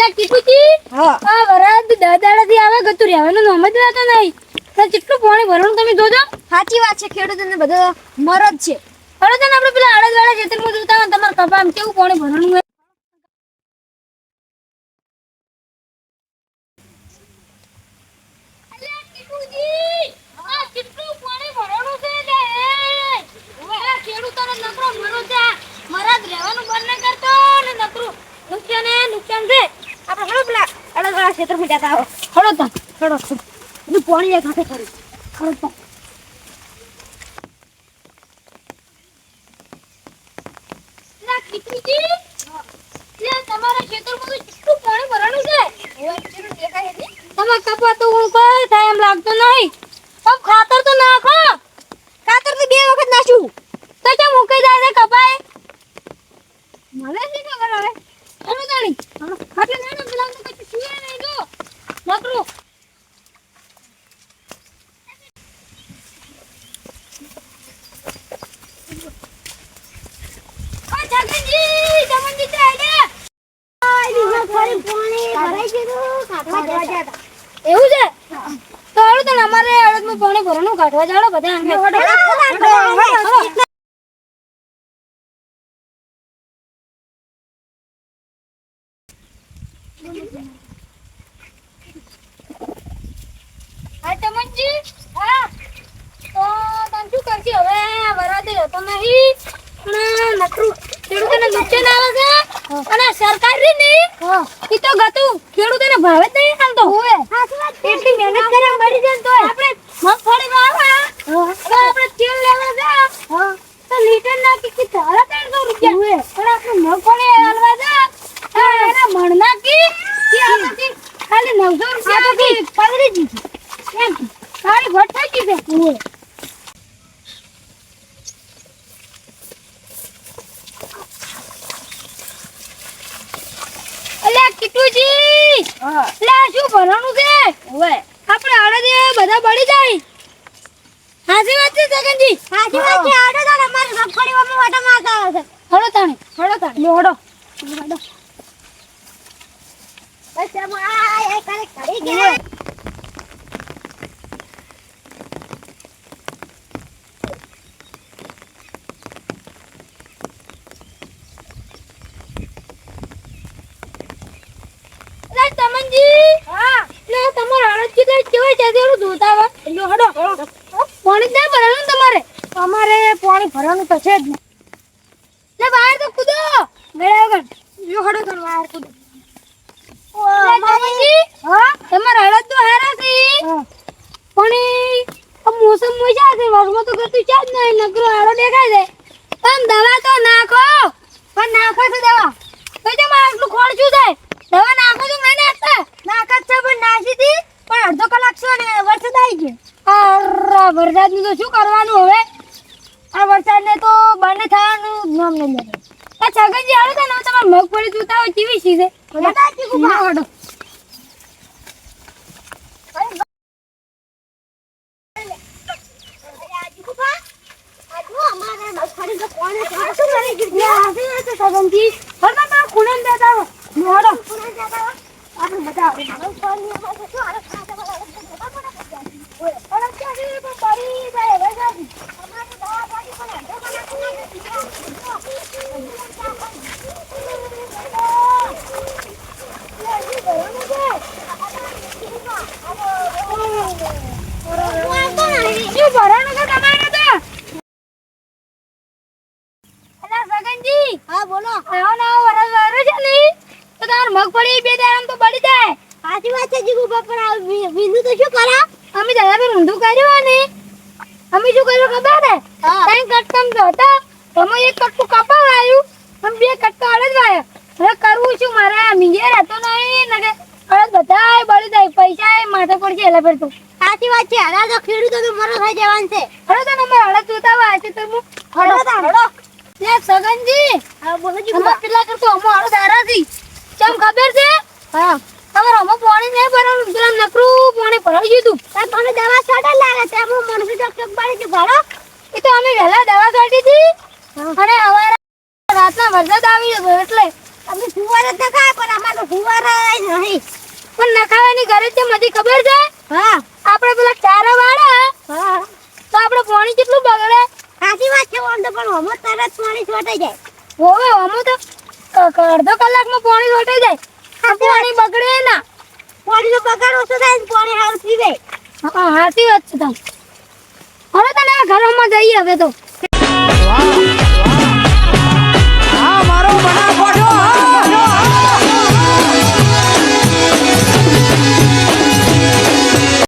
ટીપુજી આ વરાદ દાદાથી આવે ગતું રહેવાનું નામ જ લેતો નહીં તો કેટલું પાણી ભરવાનું તમે જોજો સાચી વાત છે ખેડૂતોને બધો મરજ છે હવે તને આપણે પેલા આડદવાળા ખેતરમાં જોતા હોય તમારા કપામાં કેવું પાણી ભરવાનું હોય અલ્યા ટીપુજી આ કેટલું પાણી ભરવાનું છે લે ઓલા ખેડૂતોને નકરો મરો છે મરદ રહેવાનું બંધ ન કરતો ને નકરું નુકસાન છે આપણે હળો પેલા અડદવાળા ક્ષેત્રમાં જતા આવો હળો તા હળો બધું પાણી એક હાથે કરી હળો તા ના ટીપુજી તમારા ખેતરમાં તો કેટલું પાણી ભરવાનું છે ઓય કેટલું દેખાય છે તમાર કપા તો હું કોઈ થાય એમ લાગતો નહીં આમ ખાતર તો નાખો ખાતર તો 2 વખત નાખ્યું તો કેમ મુકાઈ જાય છે કપાય મને શી ખબર હવે હલો તાણી ખાટલે ના પેલા તો કઈ સુએ નહીં જો નકરું ઓ જગનજી જમનજી તે આડે ફરી પાણી ભરાઈ ગયું કાઢવા જતા એવું છે તો હાલો તને અમારે અડદમાં પાણી ભરવાનું કાઢવા જાડો બધા અંગે હા ચમનજી હા તો તને શું કરશી હવે વરાદે હતો નહીં પણ નકરું ખેડૂતોને નુકસાન આવે છે અને સરકાર રી નહીં ઈ તો ગતું ખેડૂતોને ભાવે જ નહીં હાલતો હોય એટલી મહેનત કરે મળી જાય તો આપણે મગફળી વાવવા તો આપણે તેલ લેવા જા તો લીટર ના કે 350 રૂપિયા પણ આપણે મગફળી હાલવા જા તો એના મણના કી આપણે ખાલી 900 રૂપિયા કી પગડી દીધી એમ સારી ઘટ થઈ ગઈ છે અલ્યા કિટુજી લે શું ભરવાનું છે ઓય આપણે આડે બધા બળી જાય હાજી વાત છે જગનજી સાચી વાત છે આડો તો અમારી મગફળીમાં વાટા મારતા આવે છે હળો તાણી લો હળો બસ આમ આ કરે કરી ગયા લે તમનજી હા લે તમાર આળત કી દે કેવા છે દેરું જોતા વા લો હડો પાણી દે ભરવાનું તમારે અમારે પાણી ભરવાનું તો છે જ ને લે બહાર તો કૂદો ગળા વગર જો હડો તો બહાર કૂદો લે તમનજી હા તમાર આળત તો હારા છે પાણી આ મોસમ મોજા છે વરસાદ તો કરતું છે જ નહીં નકરો આળો દેખાય છે તમ દવા તો નાખો પણ નાખો તો દવા તો જે માર આટલું ખોળચું થાય દવા નાખો તો મેં નાખતા નાખત છે પણ નાખી દી પણ અડધો કલાક છો ને વરસાદ આવી ગયો અરે વરસાદનું તો શું કરવાનું હવે આ વરસાદને તો બંધ થવાનું નામ નહીં લે આ છગનજી હાલો તને તમાર મગફળી જોતા હોય કેવી છે બધા ચીકુ હડો છગનજી હરતા તારા ખૂણે બેઠા હો હડો આપણે બધા શું ભરવાનું છે તમારે તો અલા સગનજી હા બોલો આવો ના વરસ વારો છે ને તો તાર મગફળી બે દારામ તો બળી જાય સાચી વાત છે જીગુ બાપા વિંદુ તો શું કરા અમે દાદા પર ઊંધું કર્યું ને અમે શું કર્યું ખબર ને ત્રણ કટકમ તો હતા અમે એક કટકું કપા વાયું અમે બે કટકા અડદ વાયા હવે કરવું શું મારા મીંગે રહેતો નહીં ને અડદ બધાય બળી જાય પૈસા માથે પડશે એલા પર તો સાચી વાત છે હરા તો ખેડૂતો તો મરો થઈ જવાનું છે હળો તો નંબર અડદ જોતા હોય છે તો હું હળો લે સગનજી હા બોલો જીગુ અમાર પેલા કરતો અમો અડદ હારા છે કેમ ખબર છે હા તમારે અમો પાણી નહીં ભરવાનું પેલા નકરું પાણી ભરાઈ ગયું તું તમે દવા છાડા લાગે છે હું મનસુ ડોક્ટર બાળી કે ભાડો એ તો અમે વહેલા દવા કાઢી હતી અને હવારે રાતના વરસાદ આવી ગયો એટલે અમે ફુવારે જ નખાય પણ અમારે ફુવારે પણ નખાવાની ઘરે તે મધી ખબર છે હા આપણે પેલા ચારા વાળા હા તો આપણે પાણી કેટલું બગડે સાચી વાત છે ઓમ તો પણ હમો તરત પાણી છોટાઈ જાય હોવે અમો તો અડધો કલાકમાં પાણી છોટાઈ જાય આ પાણી બગડે ના પાણીનો બગાડ ઓછો થાય ને પાણી હારું પીવે હા સાચી વાત છે તમ હવે તને ઘરમાં જઈએ હવે તો